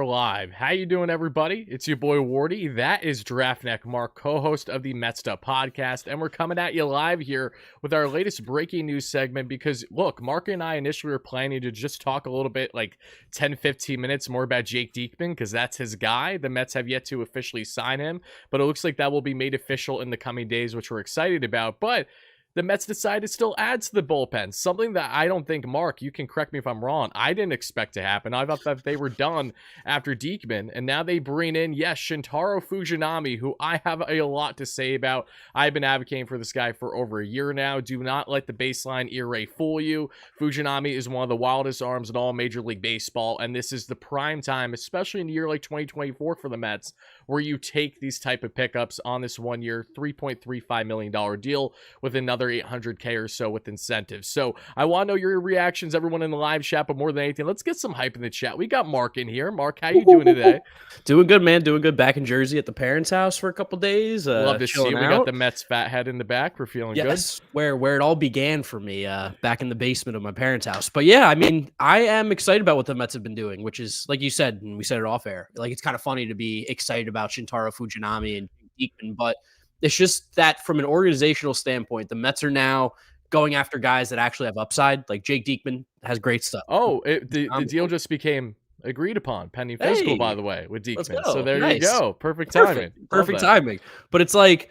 live. How you doing, everybody? It's your boy Wardy. That is Draftneck Mark, co-host of the Mets Up podcast, and we're coming at you live here with our latest breaking news segment because, look, Mark and I initially were planning to just talk a little bit, like 10-15 minutes more about Jake Diekman because that's his guy. The Mets have yet to officially sign him, but it looks like that will be made official in the coming days, which we're excited about. But the Mets decided to still add to the bullpen, something that I don't think, Mark, you can correct me if I'm wrong, I didn't expect to happen. I thought that they were done after Diekman, and now they bring in, yes, Shintaro Fujinami, who I have a lot to say about. I've been advocating for this guy for over a year now. Do not let the baseline ERA fool you. Fujinami is one of the wildest arms in all Major League Baseball, and this is the prime time, especially in a year like 2024 for the Mets, where you take these type of pickups on this 1 year, $3.35 million deal with another $800K or so with incentives. So I want to know your reactions, everyone in the live chat, but more than anything, let's get some hype in the chat. We got Mark in here. Mark, how you doing today? Doing good, man. Doing good. Back in Jersey at the parents' house for a couple days. Love to see you. We got the Mets fat head in the back. We're feeling good. Yes, where it all began for me, back in the basement of my parents' house. But yeah, I mean, I am excited about what the Mets have been doing, which is, like you said, and we said it off air, like it's kind of funny to be excited about Shintaro Fujinami and Diekman, but it's just that from an organizational standpoint, the Mets are now going after guys that actually have upside. Like Jake Diekman has great stuff. Oh, the deal just became agreed upon, pending physical, by the way, with Diekman. So there you go. Perfect timing. Perfect timing. But it's like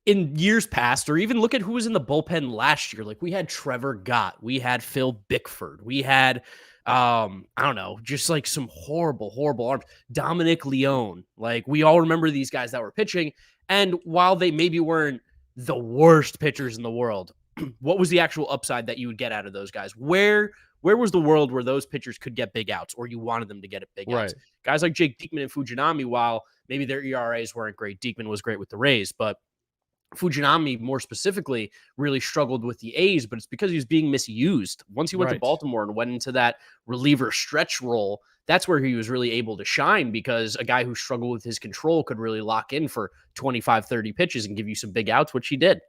in years past, or even look at who was in the bullpen last year. Like we had Trevor Gott, we had Phil Bickford, we had I don't know, just like some horrible arms. Dominic Leone. Like we all remember these guys that were pitching. And while they maybe weren't the worst pitchers in the world, what was the actual upside that you would get out of those guys? Where was the world where those pitchers could get big outs, or you wanted them to get big outs? Guys like Jake Diekman and Fujinami, while maybe their ERAs weren't great, Diekman was great with the Rays, but Fujinami, more specifically, really struggled with the A's, but it's because he was being misused. Once he went to Baltimore and went into that reliever stretch role, that's where he was really able to shine, because a guy who struggled with his control could really lock in for 25, 30 pitches and give you some big outs, which he did.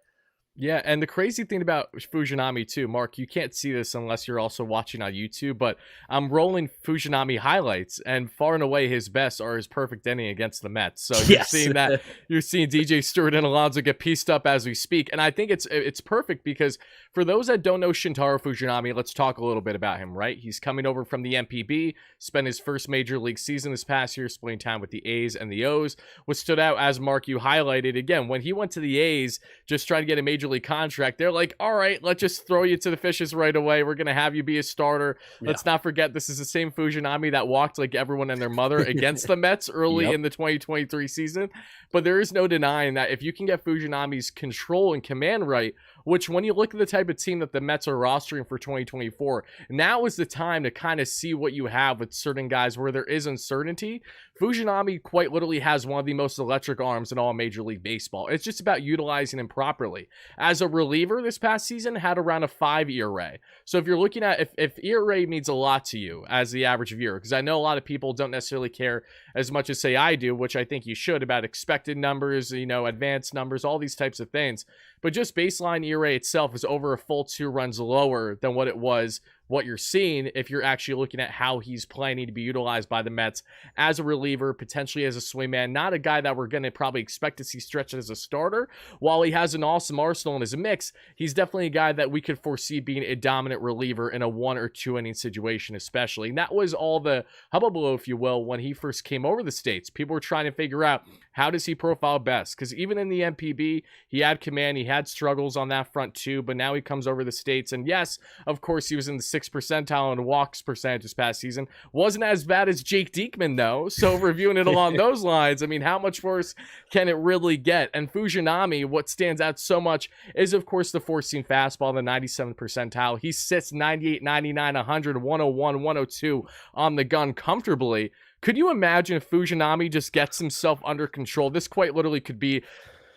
Yeah, and the crazy thing about Fujinami too, Mark, you can't see this unless you're also watching on YouTube, but I'm rolling Fujinami highlights, and far and away his best are his perfect inning against the Mets. So you're seeing that, you're seeing DJ Stewart and Alonso get pieced up as we speak, and I think it's perfect because for those that don't know Shintaro Fujinami, let's talk a little bit about him, right? He's coming over from the MPB, spent his first major league season this past year splitting time with the A's and the O's. What stood out, as Mark, you highlighted, again, when he went to the A's, just trying to get a major league contract, they're like, all right, let's just throw you to the fishes right away. We're going to have you be a starter. Let's not forget, this is the same Fujinami that walked like everyone and their mother against the Mets early in the 2023 season. But there is no denying that if you can get Fujinami's control and command right, which when you look at the type of team that the Mets are rostering for 2024, now is the time to kind of see what you have with certain guys where there is uncertainty. Fujinami quite literally has one of the most electric arms in all Major League Baseball. It's just about utilizing him properly. As a reliever this past season, had around a 5 ERA. So if you're looking at, if ERA means a lot to you as the average of year, because I know a lot of people don't necessarily care as much as say I do, which I think you should, about expected numbers, you know, advanced numbers, all these types of things. But just baseline ERA itself is over a full 2 runs lower than what it was, what you're seeing if you're actually looking at how he's planning to be utilized by the Mets as a reliever, potentially as a swingman. Not a guy that we're going to probably expect to see stretched as a starter. While he has an awesome arsenal in his mix, he's definitely a guy that we could foresee being a dominant reliever in a 1 or 2 inning situation especially. And that was all the hullabaloo, if you will, when he first came over the States. People were trying to figure out, how does he profile best? Because even in the MPB, he had command, he had struggles on that front too, but now he comes over the States, and yes, of course, he was in the 6th percentile in walks percentage this past season. Wasn't as bad as Jake Diekman, though, so reviewing it along those lines, I mean, how much worse can it really get? And Fujinami, what stands out so much is, of course, the four-seam fastball, the 97th percentile. He sits 98, 99, 100, 101, 102 on the gun comfortably. Could you imagine if Fujinami just gets himself under control? This quite literally could be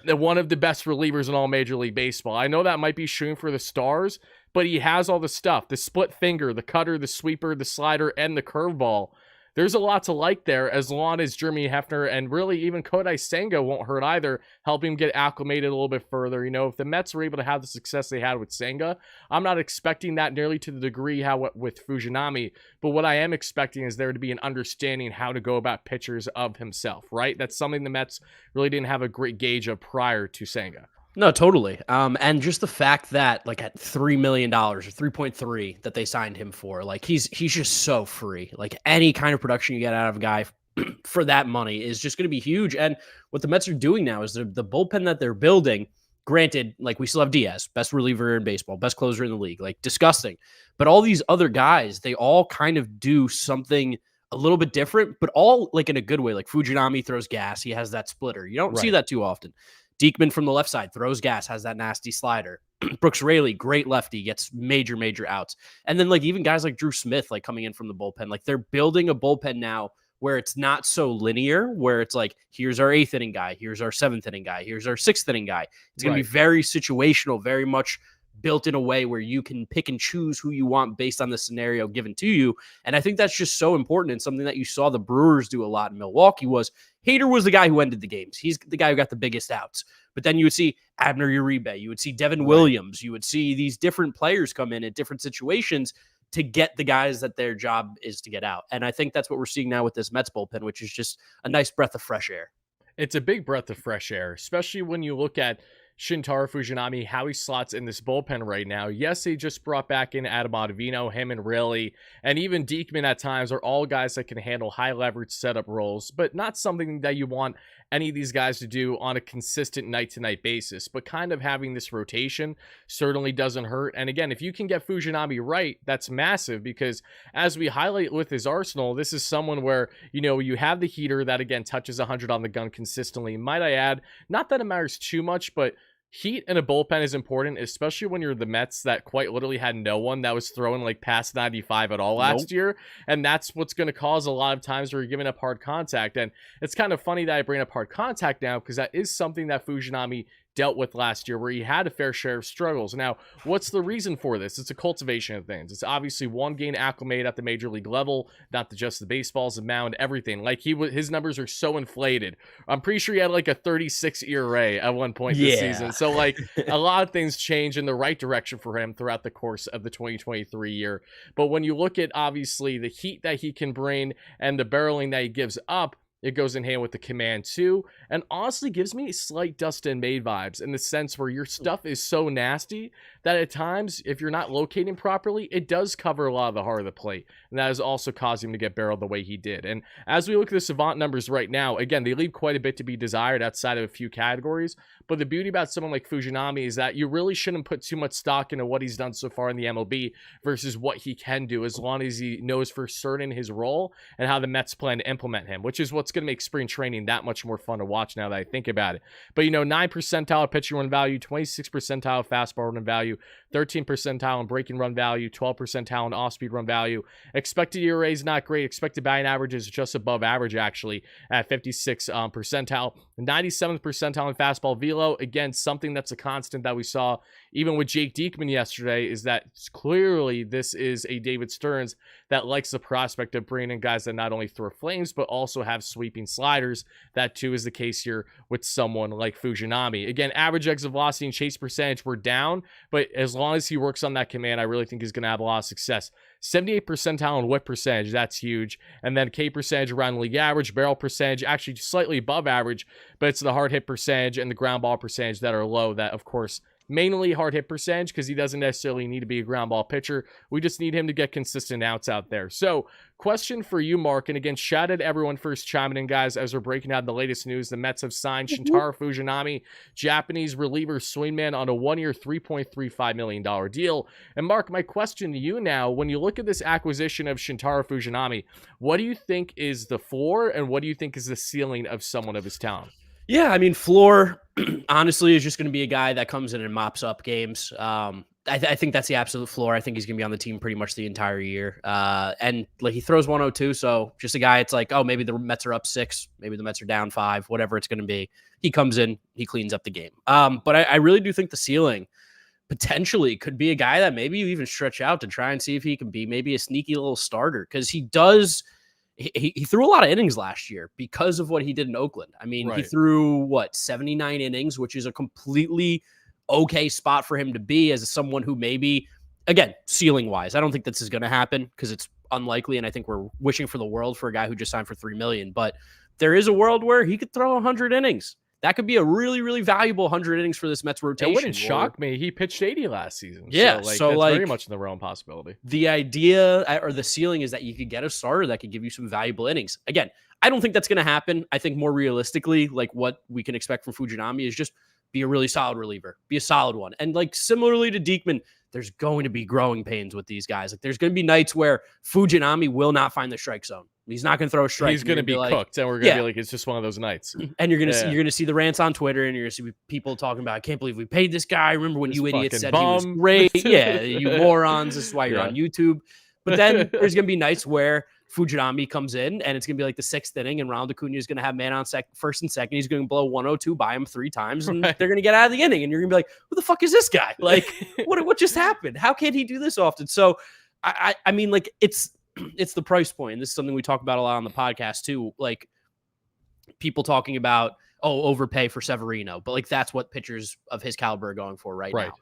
one of the best relievers in all Major League Baseball. I know that might be shooting for the stars, but he has all the stuff, the split finger, the cutter, the sweeper, the slider, and the curveball. there's a lot to like there, as long as Jeremy Hefner and really even Kodai Senga won't hurt either, help him get acclimated a little bit further. If the Mets were able to have the success they had with Senga, I'm not expecting that nearly to the degree how with Fujinami, but what I am expecting is there to be an understanding how to go about pitchers of himself, right? That's something the Mets really didn't have a great gauge of prior to Senga. No, totally. And just the fact that like at $3 million or 3.3 that they signed him for, like he's just so free. Like any kind of production you get out of a guy for that money is just going to be huge. And what the Mets are doing now is the bullpen that they're building. Granted, like we still have Diaz, best reliever in baseball, best closer in the league, like disgusting. But all these other guys, they all kind of do something a little bit different, but all like in a good way. Like Fujinami throws gas. He has that splitter. You don't see that too often. Diekman from the left side throws gas, has that nasty slider. Brooks Raley, great lefty, gets major outs. And then like even guys like Drew Smith, like coming in from the bullpen, like they're building a bullpen now where it's not so linear, where it's like, here's our 8th inning guy, here's our 7th inning guy, here's our 6th inning guy. It's going to be very situational, very much built in a way where you can pick and choose who you want based on the scenario given to you. And I think that's just so important, and something that you saw the Brewers do a lot in Milwaukee was Hader was the guy who ended the games. He's the guy who got the biggest outs. But then you would see Abner Uribe, you would see Devin Williams, you would see these different players come in at different situations to get the guys that their job is to get out. And I think that's what we're seeing now with this Mets bullpen, which is just a nice breath of fresh air. It's a big breath of fresh air, especially when you look at Shintaro Fujinami, how he slots in this bullpen right now. Yes, he just brought back in Adam Ottavino, him and Riley, and even Diekman at times are all guys that can handle high leverage setup roles, but not something that you want any of these guys to do on a consistent night-to-night basis. But kind of having this rotation certainly doesn't hurt. And again, if you can get Fujinami right, that's massive, because as we highlight with his arsenal, this is someone where, you have the heater that, again, touches 100 on the gun consistently. Might I add, not that it matters too much, but heat in a bullpen is important, especially when you're the Mets that quite literally had no one that was throwing like past 95 at all last year. And that's what's going to cause a lot of times where you're giving up hard contact. And it's kind of funny that I bring up hard contact now, because that is something that Fujinami dealt with last year, where he had a fair share of struggles. Now, what's the reason for this? It's a cultivation of things. It's obviously one game acclimated at the major league level, not just the baseballs, the mound, everything. Like his numbers are so inflated. I'm pretty sure he had like a 36 ERA at one point this season. So like a lot of things change in the right direction for him throughout the course of the 2023 year. But when you look at obviously the heat that he can bring and the barreling that he gives up, it goes in hand with the command too, and honestly gives me slight Dustin May vibes, in the sense where your stuff is so nasty that at times, if you're not locating properly, it does cover a lot of the heart of the plate, and that has also caused him to get barreled the way he did. And as we look at the Savant numbers right now, again, they leave quite a bit to be desired outside of a few categories, but the beauty about someone like Fujinami is that you really shouldn't put too much stock into what he's done so far in the MLB versus what he can do, as long as he knows for certain his role and how the Mets plan to implement him, which is what's going to make spring training that much more fun to watch now that I think about it. But 9 percentile pitching run value, 26 percentile fastball run value, 13 percentile in breaking run value, 12 percentile in off-speed run value. Expected ERA is not great. Expected batting average is just above average, actually, at 56 percentile. 97th percentile in fastball velo. Again, something that's a constant that we saw even with Jake Diekman yesterday, is that clearly this is a David Stearns that likes the prospect of bringing in guys that not only throw flames, but also have sweeping sliders. That too is the case here with someone like Fujinami. Again, average exit velocity and chase percentage were down, but as long as he works on that command, I really think he's going to have a lot of success. 78 percentile in whip percentage, that's huge. And then K percentage around league average, barrel percentage actually slightly above average, but it's the hard hit percentage and the ground ball percentage that are low. That, of course, mainly hard hit percentage, because he doesn't necessarily need to be a ground ball pitcher. We just need him to get consistent outs out there. So, question for you, Mark, and again, shout out to everyone first chiming in, guys, as we're breaking down the latest news. The Mets have signed Shintaro Fujinami, Japanese reliever swingman, on a one-year, $3.35 million deal. And Mark, my question to you now, when you look at this acquisition of Shintaro Fujinami, what do you think is the floor, and what do you think is the ceiling of someone of his talent? Yeah, I mean, floor, honestly, is just going to be a guy that comes in and mops up games. I think that's the absolute floor. I think he's going to be on the team pretty much the entire year. And like, he throws 102, so just a guy, it's like, oh, maybe the Mets are up 6, maybe the Mets are down 5, whatever it's going to be. He comes in, he cleans up the game. But I really do think the ceiling potentially could be a guy that maybe you even stretch out to try and see if he can be maybe a sneaky little starter, because he does he threw a lot of innings last year because of what he did in Oakland. I mean, he Right. threw 79 innings, which is a completely okay spot for him to be as someone who maybe, again, ceiling wise, I don't think this is going to happen because it's unlikely. And I think we're wishing for the world for a guy who just signed for $3 million, but there is a world where he could throw 100 innings. That could be a really, really valuable 100 innings for this Mets rotation. It wouldn't shock me. He pitched 80 last season. Yeah. So that's very much in the realm possibility. The idea or the ceiling is that you could get a starter that could give you some valuable innings. Again, I don't think that's going to happen. I think more realistically, like what we can expect from Fujinami is just be a really solid reliever, be a solid one. And like similarly to Diekman, there's going to be growing pains with these guys. Like there's going to be nights where Fujinami will not find the strike zone. He's not going to throw a strike. He's going to be cooked, and we're going to be like, it's just one of those nights. And you're going to see the rants on Twitter, and you're going to see people talking about, I can't believe we paid this guy. Remember when you idiots said he was great? Yeah, you morons. This is why you're on YouTube. But then there's going to be nights where Fujinami comes in, and it's going to be like the 6th inning, and Ronald Acuna is going to have man on first and second. He's going to blow 102 by him 3 times, and they're going to get out of the inning, and you're going to be like, who the fuck is this guy? Like, what just happened? How can't he do this often? So, I mean, like, it's the price point. This is something we talk about a lot on the podcast too. Like people talking about, overpay for Severino, but like that's what pitchers of his caliber are going for right now.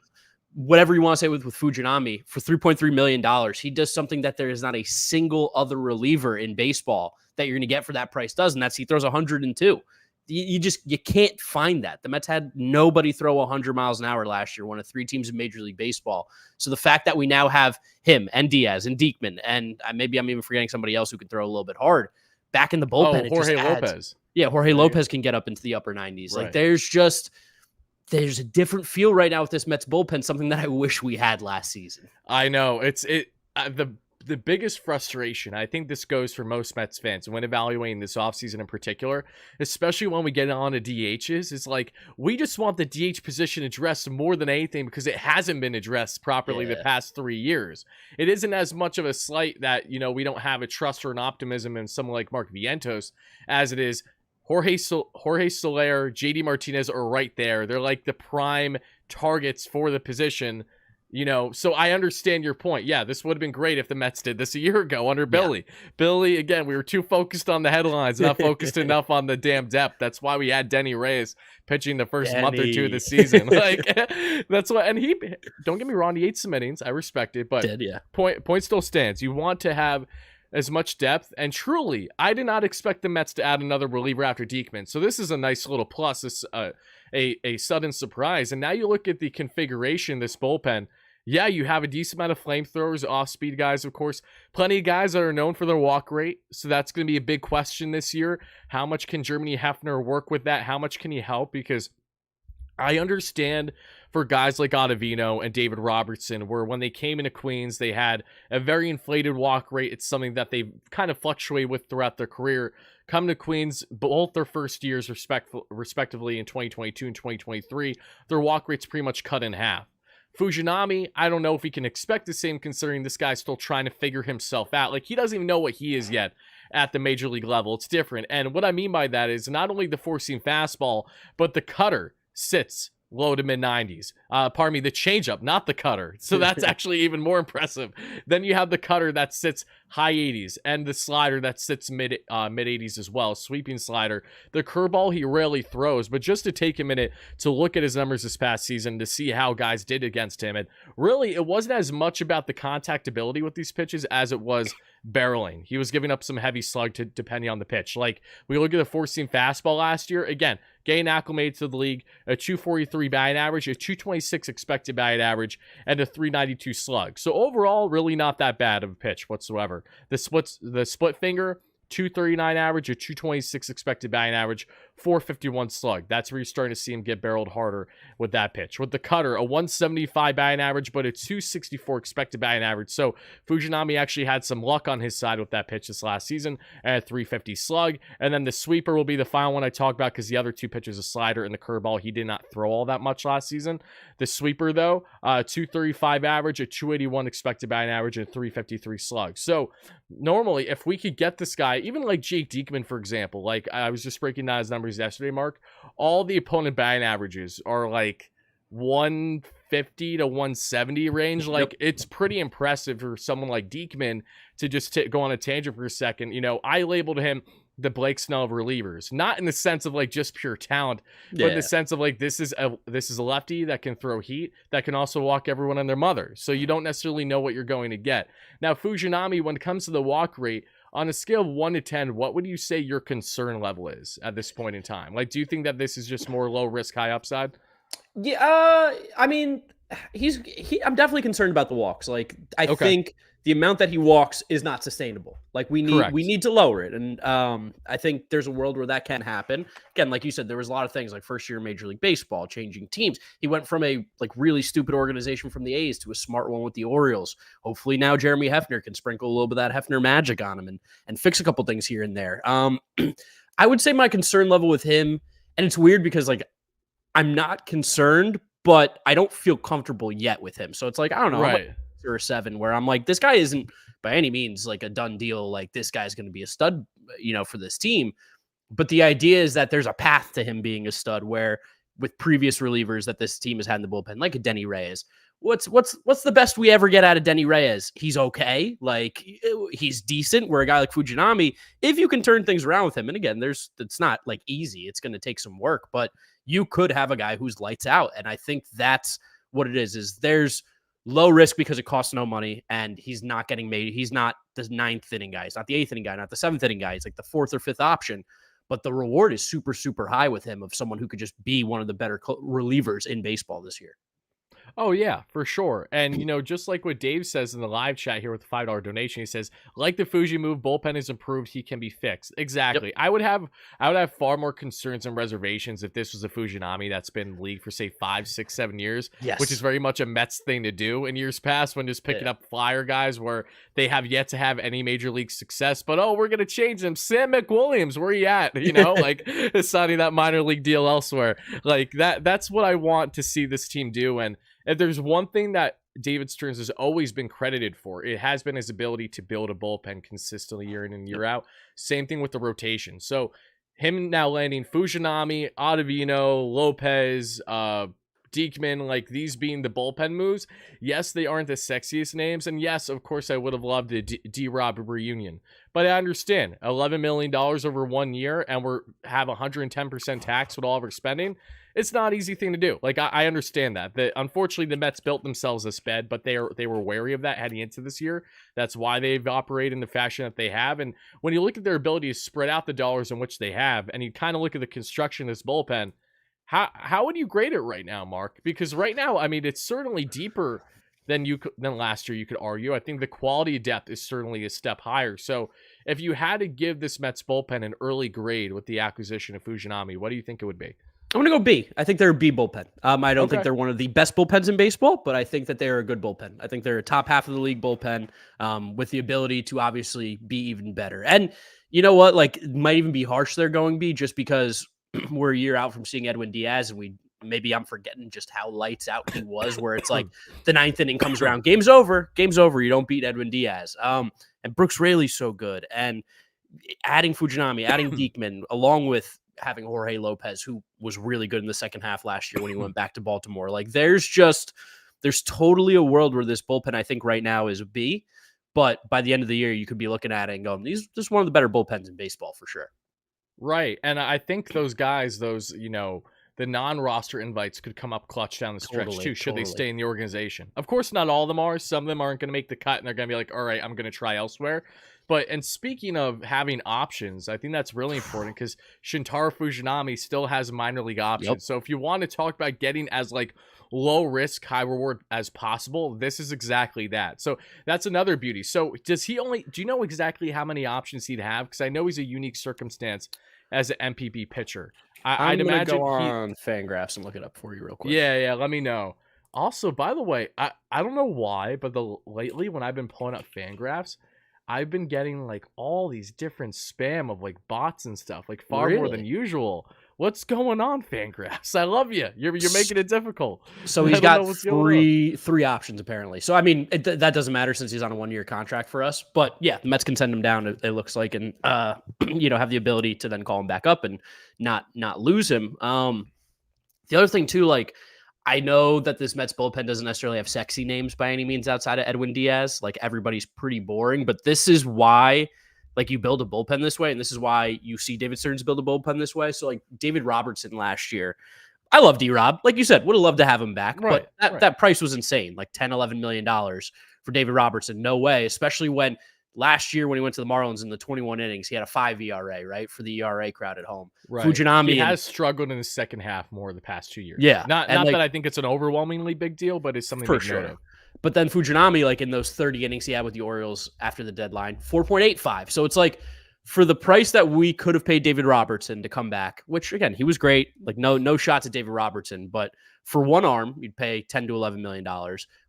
Whatever you want to say with Fujinami, for $3.3 million, he does something that there is not a single other reliever in baseball that you're going to get for that price does, and that's he throws 102. You can't find that. The Mets had nobody throw 100 miles an hour last year, one of 3 teams in Major League Baseball. So the fact that we now have him and Diaz and Diekman, and maybe I'm even forgetting somebody else who can throw a little bit hard back in the bullpen. Jorge Lopez. Yeah, Jorge Lopez can get up into the upper 90s. Like there's a different feel right now with this Mets bullpen, something that I wish we had last season. I know. The biggest frustration, I think this goes for most Mets fans when evaluating this offseason in particular, especially when we get on to DHs, is like, we just want the DH position addressed more than anything because it hasn't been addressed properly the past 3 years. It isn't as much of a slight that, we don't have a trust or an optimism in someone like Mark Vientos as it is Jorge Soler, JD Martinez are right there. They're like the prime targets for the position. So I understand your point. Yeah, this would have been great if the Mets did this a year ago under Billy. Yeah. Billy, again, we were too focused on the headlines, not focused enough on the damn depth. That's why we had Denny Reyes pitching the first month or 2 of the season. Like, that's why. And he, don't get me wrong, he ate some innings. I respect it, but point still stands. You want to have as much depth, and truly, I did not expect the Mets to add another reliever after Diekman. So this is a nice little plus. This a sudden surprise. And now you look at the configuration, this bullpen. Yeah, you have a decent amount of flamethrowers, off-speed guys, of course. Plenty of guys that are known for their walk rate, so that's going to be a big question this year. How much can Germany Hefner work with that? How much can he help? Because I understand for guys like Ottavino and David Robertson, where when they came into Queens, they had a very inflated walk rate. It's something that they kind of fluctuate with throughout their career. Come to Queens, both their first years respectively in 2022 and 2023, their walk rate's pretty much cut in half. Fujinami, I don't know if we can expect the same considering this guy's still trying to figure himself out. Like, he doesn't even know what he is yet at the major league level. It's different. And what I mean by that is not only the four-seam fastball, but the cutter sits low to mid-90s. Pardon me, the changeup, not the cutter. So that's actually even more impressive. Then you have the cutter that sits high 80s and the slider that sits mid 80s as well. Sweeping slider. The curveball he rarely throws, but just to take a minute to look at his numbers this past season to see how guys did against him. And really, it wasn't as much about the contactability with these pitches as it was barreling. He was giving up some heavy slug depending on the pitch. Like, we look at the four-seam fastball last year. Again, getting acclimated to the league, a 243 batting average, a 226 expected batting average, and a 392 slug. So overall, really not that bad of a pitch whatsoever. The split finger, 239 average, a 226 expected batting average, 451 slug. That's where you're starting to see him get barreled harder with that pitch. With the cutter, a 175 batting average, but a 264 expected batting average. So Fujinami actually had some luck on his side with that pitch this last season at a 350 slug. And then the sweeper will be the final one I talk about because the other two pitches, a slider and the curveball, he did not throw all that much last season. The sweeper, though, 235 average, a 281 expected batting average, and a 353 slug. So normally, if we could get this guy, even like Jake Diekman, for example, like I was just breaking down his numbers yesterday, Mark, all the opponent batting averages are like 1 150 to 170 range. Yep. Like, it's pretty impressive for someone like Diekman to just go on a tangent for a second. I labeled him the Blake Snell of relievers, not in the sense of like just pure talent, but in the Yeah. sense of like this is a lefty that can throw heat, that can also walk everyone and their mother. So you don't necessarily know what you're going to get. Now, Fujinami, when it comes to the walk rate, on a scale of 1 to 10, what would you say your concern level is at this point in time? Like, do you think that this is just more low risk, high upside? Yeah, I mean, I'm definitely concerned about the walks. Like, I Okay, think the amount that he walks is not sustainable. Like, we correct. need to lower it, and I think there's a world where that can happen. Again, like you said, there was a lot of things like first year Major League Baseball, changing teams. He went from a like really stupid organization from the A's to a smart one with the Orioles. Hopefully now Jeremy Hefner can sprinkle a little bit of that Hefner magic on him and fix a couple things here and there. I would say my concern level with him, and it's weird because like I'm not concerned, but I don't feel comfortable yet with him. So it's like, I don't know, I'm like Right. 6 or 7, where I'm like, this guy isn't by any means like a done deal. Like this guy's going to be a stud, for this team. But the idea is that there's a path to him being a stud where with previous relievers that this team has had in the bullpen, like a Denny Reyes. What's the best we ever get out of Denny Reyes? He's okay. Like he's decent. Where a guy like Fujinami, if you can turn things around with him, and again, it's not like easy. It's going to take some work, but you could have a guy who's lights out. And I think that's what it is there's low risk because it costs no money and he's not getting made. He's not the 9th inning guy. He's not the 8th inning guy, not the 7th inning guy. He's like the 4th or 5th option. But the reward is super, super high with him of someone who could just be one of the better relievers in baseball this year. Oh yeah, for sure. And just like what Dave says in the live chat here with the $5 donation, he says, like the Fuji move, bullpen is improved, he can be fixed. Exactly. Yep. I would have far more concerns and reservations if this was a Fujinami that's been in the league for say 5, 6, 7 years, which is Yes. very much a Mets thing to do in years past when just picking Yeah. up flyer guys where they have yet to have any major league success. But we're gonna change them. Sam McWilliams, where you at? Like signing that minor league deal elsewhere. Like that's what I want to see this team do. And if there's one thing that David Stearns has always been credited for, it has been his ability to build a bullpen consistently year in and year out. Same thing with the rotation. So him now landing Fujinami, Ottavino, Lopez, Diekman, like these being the bullpen moves. Yes, they aren't the sexiest names. And yes, of course, I would have loved a D-Rob reunion. But I understand $11 million over 1 year and we're have 110% tax with all of our spending. It's not an easy thing to do. Like I understand that. Unfortunately, the Mets built themselves this bed, but they were wary of that heading into this year. That's why they've operated in the fashion that they have. And when you look at their ability to spread out the dollars in which they have, and you kind of look at the construction of this bullpen, how would you grade it right now, Mark? Because right now, I mean, it's certainly deeper than last year. You could argue. I think the quality of depth is certainly a step higher. So if you had to give this Mets bullpen an early grade with the acquisition of Fujinami, what do you think it would be? I'm going to go B. I think they're a B bullpen. I don't think Okay. they're one of the best bullpens in baseball, but I think that they're a good bullpen. I think they're a top half of the league bullpen with the ability to obviously be even better. And you know what? Like, it might even be harsh they're going B just because we're a year out from seeing Edwin Diaz and maybe I'm forgetting just how lights out he was, where it's like the 9th inning comes around, game's over. You don't beat Edwin Diaz. And Brooks Raley's so good. And adding Fujinami, adding Diekman, along with having Jorge Lopez, who was really good in the second half last year when he went back to Baltimore. Like there's totally a world where this bullpen, I think right now is a B, but by the end of the year, you could be looking at it and going, this is one of the better bullpens in baseball for sure. Right. And I think those guys, the non-roster invites could come up clutch down the stretch too, should they stay in the organization. Of course, not all of them are. Some of them aren't going to make the cut and they're going to be like, all right, I'm going to try elsewhere. And speaking of having options, I think that's really important because Shintaro Fujinami still has minor league options. Yep. So if you want to talk about getting as like low risk, high reward as possible, this is exactly that. So that's another beauty. So do you know exactly how many options he'd have? Because I know he's a unique circumstance as an MPB pitcher. I'm I'd gonna imagine go on Fangraphs and look it up for you real quick. Yeah, let me know. Also, by the way, I don't know why, but lately when I've been pulling up Fangraphs, I've been getting like all these different spam of like bots and stuff, like far more than Really? usual. What's going on, Fangraphs? I love you. You're making it difficult. So I he's don't know got what's going on. three options apparently. So I mean that doesn't matter since he's on a 1-year contract for us. But yeah, the Mets can send him down. It looks like, and have the ability to then call him back up and not lose him. The other thing too, like I know that this Mets bullpen doesn't necessarily have sexy names by any means outside of Edwin Diaz. Like everybody's pretty boring, but this is why like you build a bullpen this way. And this is why you see David Stearns build a bullpen this way. So like David Robertson last year, I love D-Rob. Like you said, would have loved to have him back, Right, but right. that price was insane. Like $10, $11 million for David Robertson. No way, especially when last year when he went to the Marlins in the 21 innings, he had a 5 ERA, right? For the ERA crowd at home. Right. Fujinami He has struggled in the second half more the past 2 years. Yeah, Not and, like, that I think it's an overwhelmingly big deal, but it's something for to sure. note of. But then Fujinami, like in those 30 innings he had with the Orioles after the deadline, 4.85. So it's like for the price that we could have paid David Robertson to come back, which again, he was great. Like no shots at David Robertson, but for one arm, you'd pay $10 to $11 million.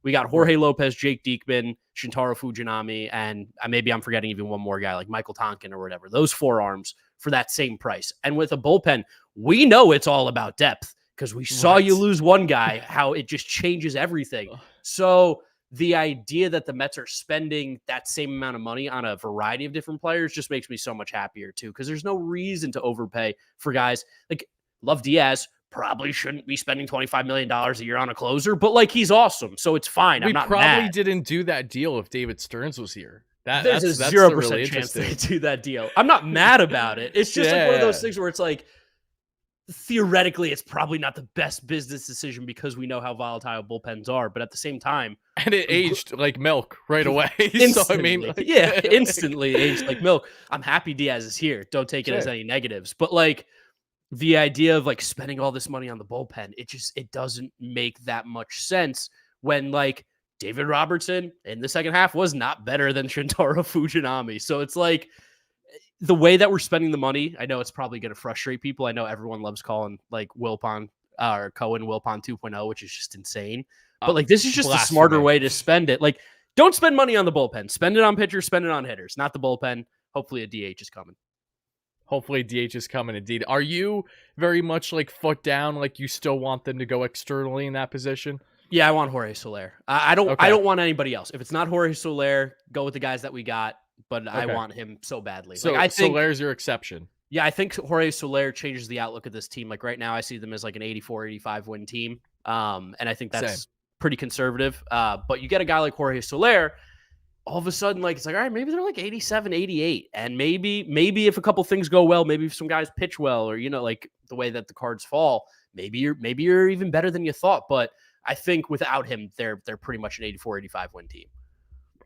We got Jorge Lopez, Jake Diekman, Shintaro Fujinami, and maybe I'm forgetting even one more guy like Michael Tonkin or whatever. Those 4 arms for that same price. And with a bullpen, we know it's all about depth because we saw you lose one guy, how it just changes everything. So the idea that the Mets are spending that same amount of money on a variety of different players just makes me so much happier too, because there's no reason to overpay for guys like Love Diaz. Probably shouldn't be spending $25 million a year on a closer, but like he's awesome, so it's fine. I'm not probably mad. didn't do that deal if David Stearns was here. There's a 0% chance they do that deal. I'm not mad about it. It's just like one of those things where it's like, theoretically, it's probably not the best business decision because we know how volatile bullpens are. But at the same time, and it aged like milk right away. So I mean, like, instantly aged like milk. I'm happy Diaz is here. Don't take it as any negatives, but like the idea of like spending all this money on the bullpen, it doesn't make that much sense when like David Robertson in the second half was not better than Shintaro Fujinami. So it's like the way that we're spending the money, I know it's probably going to frustrate people. I know everyone loves calling like Wilpon or Cohen Wilpon 2.0, which is just insane. But like this is just a smarter way to spend it. Like don't spend money on the bullpen. Spend it on pitchers, spend it on hitters, not the bullpen. Hopefully a DH is coming. Hopefully DH is coming indeed. Are you very much like foot down, like you still want them to go externally in that position? Yeah, I want Jorge Soler. I don't want anybody else. If it's not Jorge Soler, go with the guys that we got. But I want him so badly. So like, I think Soler's your exception. Yeah, I think Jorge Soler changes the outlook of this team. Like right now, I see them as like an 84, 85 win team. And I think that's pretty conservative. But you get a guy like Jorge Soler, all of a sudden, like it's like, all right, maybe they're like 87, 88. And maybe if a couple things go well, maybe if some guys pitch well, or like the way that the cards fall, maybe you're even better than you thought. But I think without him, they're pretty much an 84, 85 win team.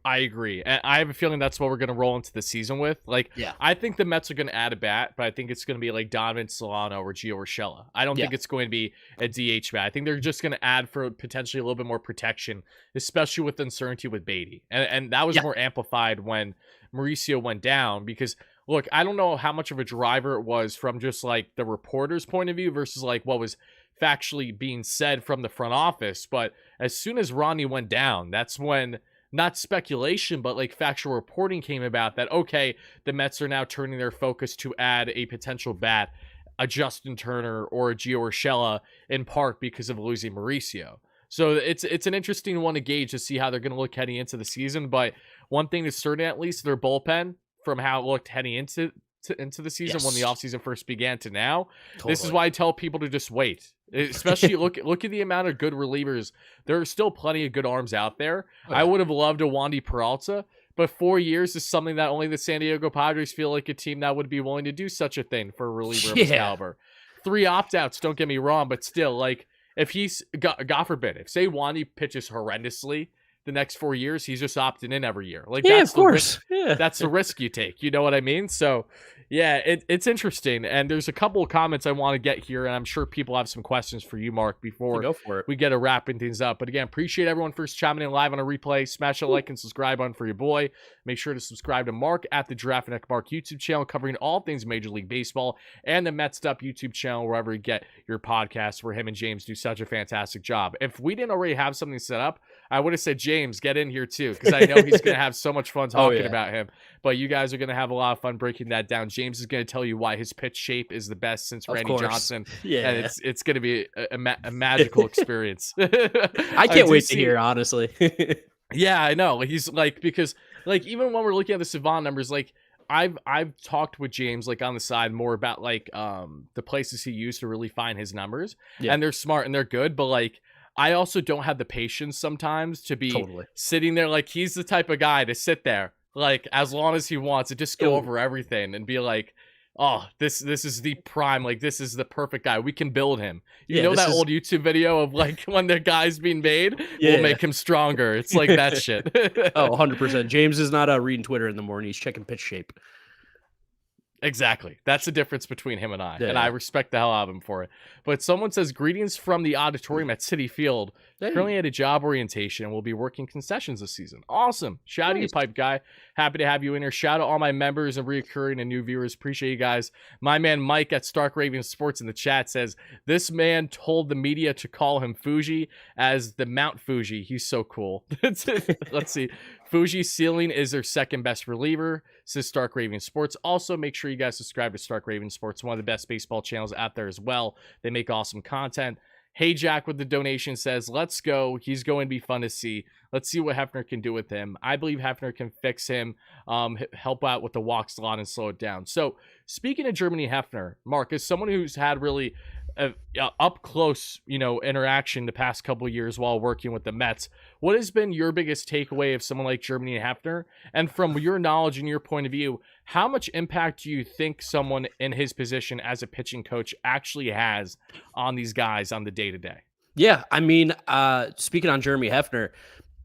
I agree. And I have a feeling that's what we're going to roll into the season with. Like, I think the Mets are going to add a bat, but I think it's going to be like Donovan Solano or Gio Urshela. I don't think it's going to be a DH bat. I think they're just going to add for potentially a little bit more protection, especially with uncertainty with Beatty. And that was more amplified when Mauricio went down because, look, I don't know how much of a driver it was from just like the reporter's point of view versus like what was factually being said from the front office. But as soon as Ronnie went down, that's when not speculation, but like factual reporting came about that, okay, the Mets are now turning their focus to add a potential bat, a Justin Turner or a Gio Urshela, in part because of losing Mauricio. So it's an interesting one to gauge to see how they're going to look heading into the season. But one thing is certain, at least, their bullpen, from how it looked heading into the season when the offseason first began to now. This is why I tell people to just wait. Especially look at the amount of good relievers. There are still plenty of good arms out there. I would have loved a Wandy Peralta, but 4 years is something that only the San Diego Padres feel like a team that would be willing to do such a thing for a reliever of his caliber. 3 opt-outs, don't get me wrong, but still, like, if he's, God forbid, if say Wandy pitches horrendously the next 4 years, he's just opting in every year. Like, that's of course. That's the risk you take. You know what I mean? So, yeah, it's interesting. And there's a couple of comments I want to get here, and I'm sure people have some questions for you, Mark, before we get to wrapping things up. But again, appreciate everyone first chiming in live on a replay. Smash that like and subscribe button for your boy. Make sure to subscribe to Mark at the Giraffe Neck Mark YouTube channel, covering all things Major League Baseball, and the Mets Up YouTube channel, wherever you get your podcasts, where him and James do such a fantastic job. If we didn't already have something set up, I would have said, James, get in here too, because I know he's going to have so much fun talking about him. But you guys are going to have a lot of fun breaking that down. James is going to tell you why his pitch shape is the best since Randy Johnson. Yeah, and it's going to be a magical experience. I can't wait to hear, honestly. Yeah, I know. He's like, because like even when we're looking at the Savant numbers, like I've talked with James like on the side more about like the places he used to really find his numbers, and they're smart and they're good, but like I also don't have the patience sometimes to be Totally. sitting there. Like, he's the type of guy to sit there, like, as long as he wants to just go Ew. over everything and be like, oh, this is the prime, like, this is the perfect guy. We can build him. You Yeah, know this that is old YouTube video of, like, when the guy's being made, we'll yeah. make him stronger. It's like that shit. Oh, 100%. James is not reading Twitter in the morning. He's checking pitch shape. Exactly. That's the difference between him and I Yeah. respect the hell out of him for it. But someone says, greetings from the auditorium at City Field. Currently Hey, at a job orientation and will be working concessions this season. Awesome. Shout out to you, nice. Pipe Guy. Happy to have you in here. Shout out all my members and reoccurring and new viewers. Appreciate you guys. My man Mike at Stark Raven Sports in the chat says, this man told the media to call him Fuji as the Mount Fuji. He's so cool. Let's see. Fuji Ceiling is their second best reliever, says Stark Raven Sports. Also, make sure you guys subscribe to Stark Raven Sports, one of the best baseball channels out there as well. They make awesome content. Hey Jack with the donation says, let's go. He's going to be fun to see. Let's see what Hefner can do with him. I believe Hefner can fix him, help out with the walks a lot and slow it down. So speaking of Germany Hefner, Mark, as someone who's had really up close, interaction the past couple of years while working with the Mets, what has been your biggest takeaway of someone like Germany Hefner? And from your knowledge and your point of view, how much impact do you think someone in his position as a pitching coach actually has on these guys on the day-to-day? Yeah, I mean, speaking on Jeremy Hefner,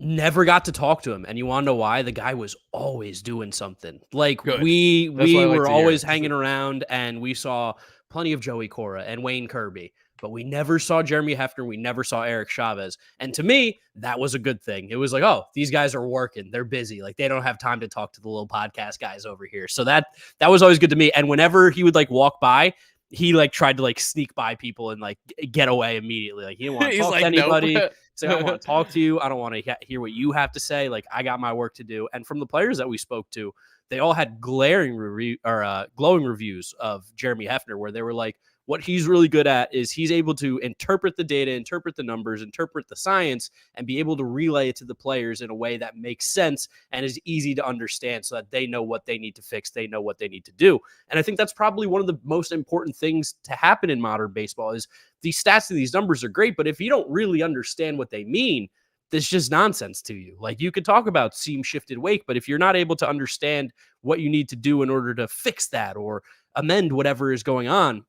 never got to talk to him, and you want to know why? The guy was always doing something. Like Good. we That's what I like were to hear. always hanging around, and we saw plenty of Joey Cora and Wayne Kirby, but we never saw Jeremy Hefner. We never saw Eric Chavez, and to me, that was a good thing. It was like, oh, these guys are working; they're busy. Like they don't have time to talk to the little podcast guys over here. So that was always good to me. And whenever he would like walk by, he like tried to like sneak by people and like get away immediately. Like he didn't want to talk to anybody. Nope. He's like, I don't want to talk to you. I don't want to hear what you have to say. Like I got my work to do. And from the players that we spoke to, they all had glowing reviews of Jeremy Hefner, where they were like, what he's really good at is he's able to interpret the data, interpret the numbers, interpret the science, and be able to relay it to the players in a way that makes sense and is easy to understand so that they know what they need to fix. They know what they need to do. And I think that's probably one of the most important things to happen in modern baseball is these stats and these numbers are great, but if you don't really understand what they mean, it's just nonsense to you. Like you could talk about seam shifted wake, but if you're not able to understand what you need to do in order to fix that or amend whatever is going on,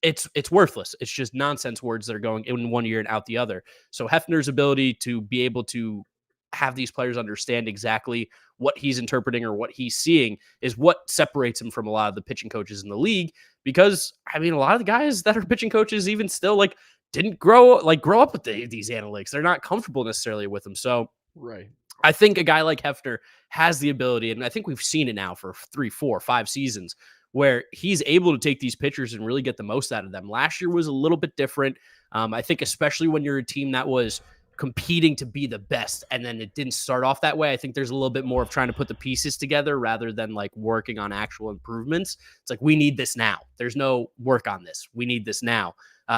it's worthless. It's just nonsense words that are going in one ear and out the other. So Hefner's ability to be able to have these players understand exactly what he's interpreting or what he's seeing is what separates him from a lot of the pitching coaches in the league. Because I mean, a lot of the guys that are pitching coaches even still like didn't grow up with these analytics. They're not comfortable necessarily with them. So Right. I think a guy like Hefner has the ability, and I think we've seen it now for 3, 4, 5 seasons, where he's able to take these pitchers and really get the most out of them. Last year was a little bit different. I think especially when you're a team that was competing to be the best and then it didn't start off that way. I think there's a little bit more of trying to put the pieces together rather than like working on actual improvements. It's like, we need this now. There's no work on this. We need this now.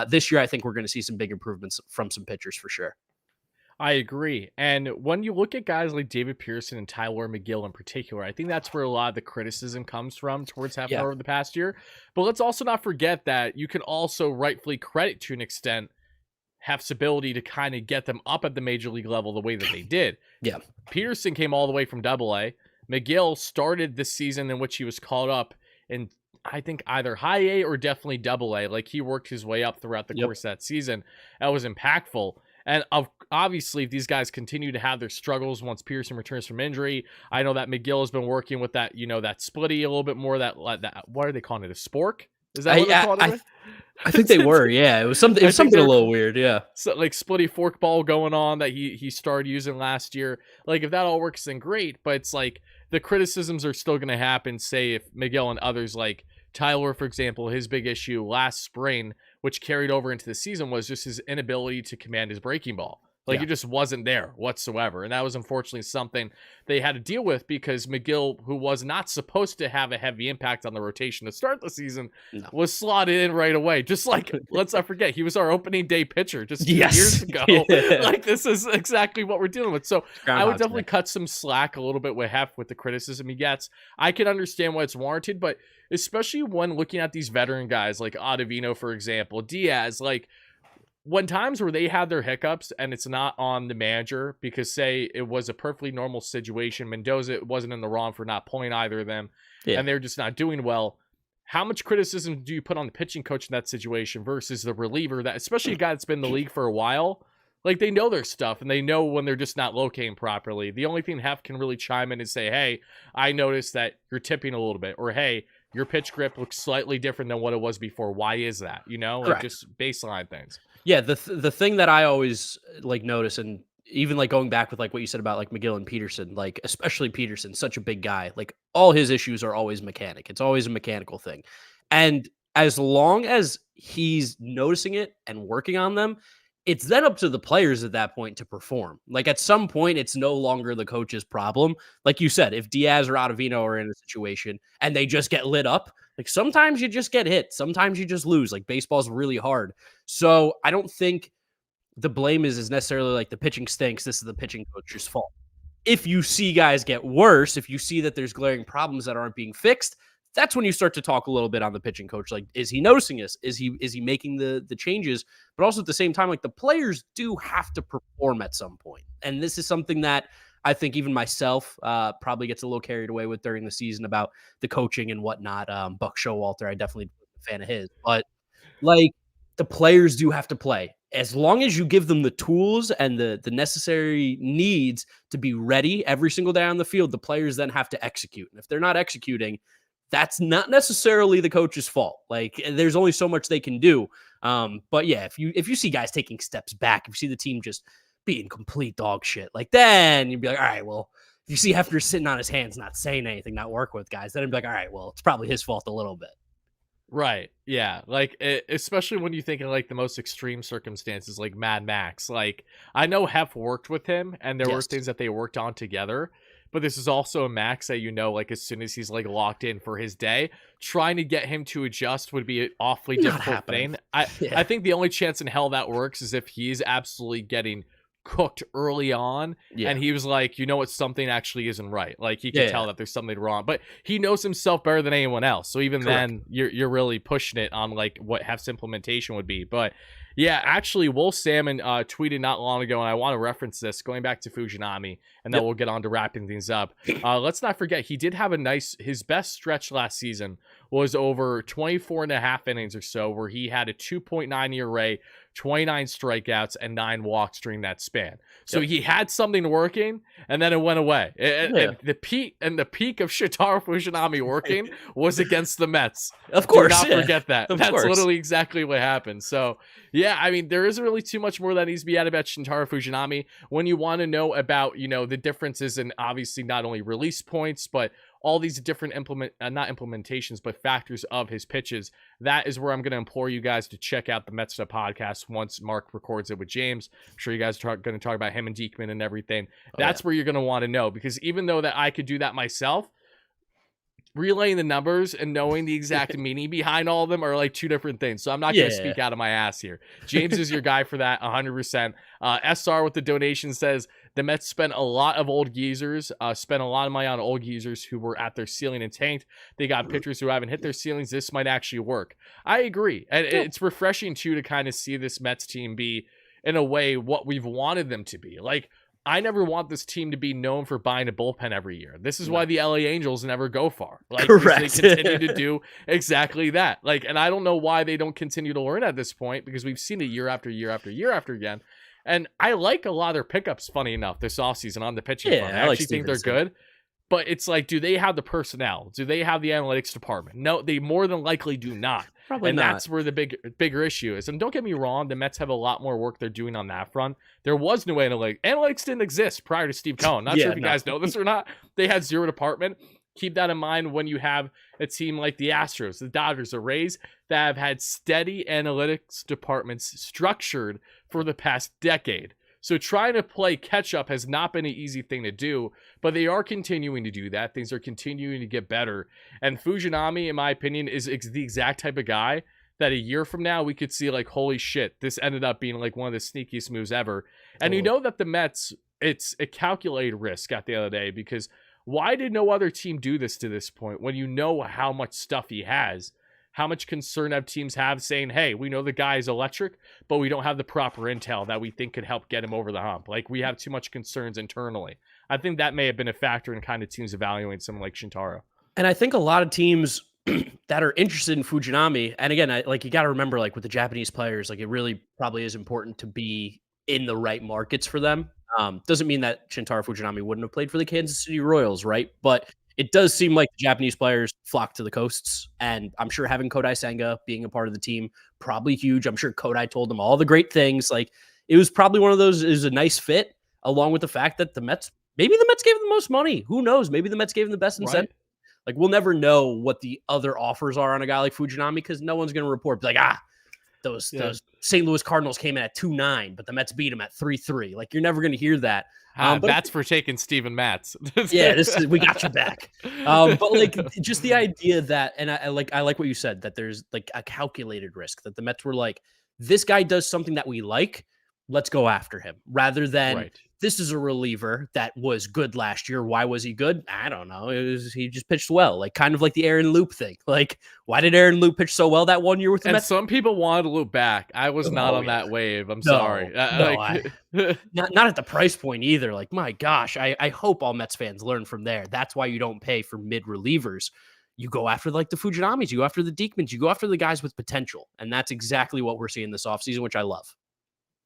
This year, I think we're going to see some big improvements from some pitchers for sure. I agree. And when you look at guys like David Pearson and Tyler McGill in particular, I think that's where a lot of the criticism comes from towards Hefner over the past year. But let's also not forget that you can also rightfully credit to an extent Hef's ability to kind of get them up at the major league level the way that they did. Yeah. Peterson came all the way from AA. McGill started this season in which he was called up in, I think, either high A or definitely AA. Like he worked his way up throughout the course of that season. That was impactful. And obviously, if these guys continue to have their struggles once Pearson returns from injury, I know that McGill has been working with that, that splitty a little bit more. That what are they calling it? A spork? Is that what they're calling it? I think they were. Yeah, it was something. It was something a little weird. Yeah, so like splitty fork ball going on that he started using last year. Like if that all works, then great. But it's like the criticisms are still going to happen. Say if McGill and others like Tyler, for example, his big issue last spring, which carried over into the season, was just his inability to command his breaking ball. Like it just wasn't there whatsoever. And that was unfortunately something they had to deal with because McGill, who was not supposed to have a heavy impact on the rotation to start the season, was slotted in right away. Just like, let's not forget, he was our opening day pitcher just 2 years ago. Like this is exactly what we're dealing with. So I would definitely cut some slack a little bit with Hef with the criticism he gets. I can understand why it's warranted, but especially when looking at these veteran guys like Ottavino, for example, Diaz, like, when times where they have their hiccups and it's not on the manager, because say it was a perfectly normal situation, Mendoza wasn't in the wrong for not pulling either of them, Yeah. and they're just not doing well. How much criticism do you put on the pitching coach in that situation versus the reliever, that especially a guy that's been in the league for a while? Like, they know their stuff and they know when they're just not locating properly. The only thing Hef can really chime in and say, hey, I noticed that you're tipping a little bit, or hey, your pitch grip looks slightly different than what it was before. Why is that? You know, like, Correct. just baseline things. Yeah, the thing that I always like notice, and even like going back with like what you said about like McGill and Peterson, like especially Peterson, such a big guy, like all his issues are always mechanic. It's always a mechanical thing. And as long as he's noticing it and working on them, it's then up to the players at that point to perform. Like at some point, it's no longer the coach's problem. Like you said, if Diaz or Ottavino are in a situation and they just get lit up, like sometimes you just get hit. Sometimes you just lose. Like baseball's really hard. So I don't think the blame is necessarily like the pitching stinks. This is the pitching coach's fault. If you see guys get worse, if you see that there's glaring problems that aren't being fixed, that's when you start to talk a little bit on the pitching coach. Like, is he noticing this? Is he making the changes? But also at the same time, like the players do have to perform at some point. And this is something that I think even myself probably gets a little carried away with during the season about the coaching and whatnot. Buck Showalter, I definitely was a fan of his. But like the players do have to play. As long as you give them the tools and the necessary needs to be ready every single day on the field, the players then have to execute. And if they're not executing, that's not necessarily the coach's fault. Like there's only so much they can do. But yeah, if you see guys taking steps back, if you see the team just being complete dog shit, like then you'd be like, all right, well, if you see Hefner sitting on his hands, not saying anything, not working with guys, then I'd be like, all right, well, it's probably his fault a little bit. Right. Yeah. Like, especially when you think of like the most extreme circumstances, like Mad Max. Like, I know Hef worked with him and there were things that they worked on together, but this is also a Max that, you know, like as soon as he's like locked in for his day, trying to get him to adjust would be an awfully difficult thing. I think the only chance in hell that works is if he's absolutely getting cooked early on and he was like, you know what, something actually isn't right. Like he can tell that there's something wrong, but he knows himself better than anyone else. So even then you're really pushing it on like what Hef's implementation would be. But yeah, actually Wolf Salmon tweeted not long ago, and I want to reference this going back to Fujinami, and then we'll get on to wrapping things up. Let's not forget he did have his best stretch last season was over 24 and a half innings or so, where he had a 2.9 ERA, 29 strikeouts, and 9 walks during that span. So he had something working, and then it went away. And the peak of Shintaro Fujinami working was against the Mets. Of course, do not forget that. That's literally exactly what happened. So yeah, I mean, there isn't really too much more that needs to be added about Shintaro Fujinami. When you want to know about, you know, the differences in obviously not only release points, but all these different not implementations, but factors of his pitches, that is where I'm going to implore you guys to check out the Mets podcast once Mark records it with James. I'm sure you guys are going to talk about him and Diekman and everything. That's where you're going to want to know, because even though that I could do that myself, relaying the numbers and knowing the exact meaning behind all of them are like two different things. So I'm not going to speak out of my ass here. James is your guy for that 100%. SR with the donation says the Mets spent a lot of old geezers, spent a lot of money on old geezers who were at their ceiling and tanked. They got pitchers who haven't hit their ceilings. This might actually work. I agree. And it's refreshing too to kind of see this Mets team be, in a way, what we've wanted them to be. Like, I never want this team to be known for buying a bullpen every year. This is why the LA Angels never go far. Like, they continue to do exactly that. Like, and I don't know why they don't continue to learn at this point, because we've seen it year after year after year after again. And I like a lot of their pickups, funny enough, this offseason on the pitching front. I actually think they're good. But it's like, do they have the personnel? Do they have the analytics department? No, they more than likely do not. Probably not. That's where the bigger issue is. And don't get me wrong, the Mets have a lot more work they're doing on that front. There was no analytics. Analytics didn't exist prior to Steve Cohen. Not sure if you guys know this or not. They had zero department. Keep that in mind when you have a team like the Astros, the Dodgers, the Rays that have had steady analytics departments structured for the past decade. So trying to play catch up has not been an easy thing to do, but they are continuing to do that. Things are continuing to get better. And Fujinami, in my opinion, is the exact type of guy that a year from now we could see like, holy shit, this ended up being like one of the sneakiest moves ever. And you know that the Mets, it's a calculated risk at the end of the day, because why did no other team do this to this point when you know how much stuff he has? how much concern have teams have saying, hey, we know the guy is electric, but we don't have the proper intel that we think could help get him over the hump. Like, we have too much concerns internally. I think that may have been a factor in kind of teams evaluating someone like Shintaro. And I think a lot of teams that are interested in Fujinami, and again, you got to remember, like with the Japanese players, like it really probably is important to be in the right markets for them. Doesn't mean that Shintaro Fujinami wouldn't have played for the Kansas City Royals, right? But it does seem like the Japanese players flock to the coasts, and I'm sure having Kodai Senga being a part of the team probably huge. I'm sure Kodai told them all the great things. Like, it was probably one of those, is a nice fit, along with the fact that maybe the Mets gave them the most money. Who knows? Maybe the Mets gave them the best incentive. Right. Like, we'll never know what the other offers are on a guy like Fujinami, because no one's going to report like, those St. Louis Cardinals came in at 2.9, but the Mets beat them at 3.3. Like, you're never going to hear that. But that's for taking Steven Matz. Yeah, we got your back. But like, just the idea that, and I like what you said, that there's like a calculated risk, that the Mets were like, this guy does something that we like, let's go after him, rather than this is a reliever that was good last year. Why was he good? I don't know. He just pitched well, like kind of like the Aaron Loop thing. Like, why did Aaron Loop pitch so well that 1 year with the Mets? Some people wanted to loop back. I was not on that wave. I'm sorry. Not at the price point either. Like, my gosh, I hope all Mets fans learn from there. That's why you don't pay for mid relievers. You go after like the Fujinamis, you go after the Diekmans, you go after the guys with potential. And that's exactly what we're seeing this offseason, which I love.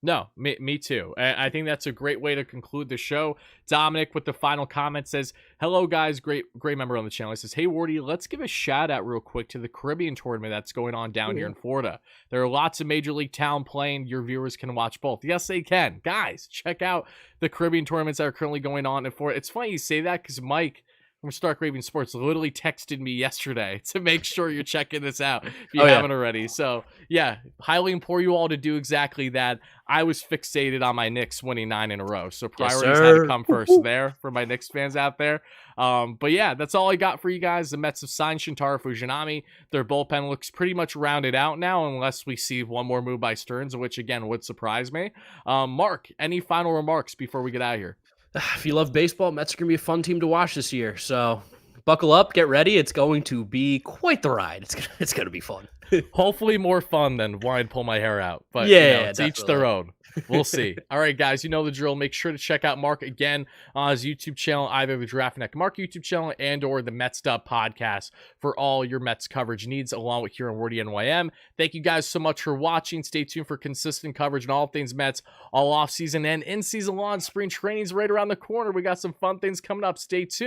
No, me too. I think that's a great way to conclude the show. Dominic with the final comment says, hello guys, great member on the channel. He says, hey Wardy, let's give a shout out real quick to the Caribbean tournament that's going on down here in Florida. There are lots of Major League talent playing. Your viewers can watch both. Yes, they can. Guys, check out the Caribbean tournaments that are currently going on in Florida. It's funny you say that, because Mike from Stark Raven Sports literally texted me yesterday to make sure you're checking this out if you haven't already. So yeah, highly implore you all to do exactly that. I was fixated on my Knicks winning 9 in a row, so priorities had to come first there for my Knicks fans out there. But yeah, that's all I got for you guys. The Mets have signed Shintaro Fujinami. Their bullpen looks pretty much rounded out now, unless we see one more move by Stearns, which again would surprise me. Mark, any final remarks before we get out of here? If you love baseball, Mets are going to be a fun team to watch this year. So buckle up, get ready. It's going to be quite the ride. It's going to be fun. Hopefully more fun than why I'd pull my hair out. But it's each their own. We'll see. All right, guys, you know the drill. Make sure to check out Mark again on his YouTube channel, either the Giraffe Neck Mark YouTube channel and or the Mets Dub podcast for all your Mets coverage needs, along with here on WardyNYM. Thank you guys so much for watching. Stay tuned for consistent coverage on all things Mets, all off-season and in-season long. Spring training's right around the corner. We got some fun things coming up. Stay tuned.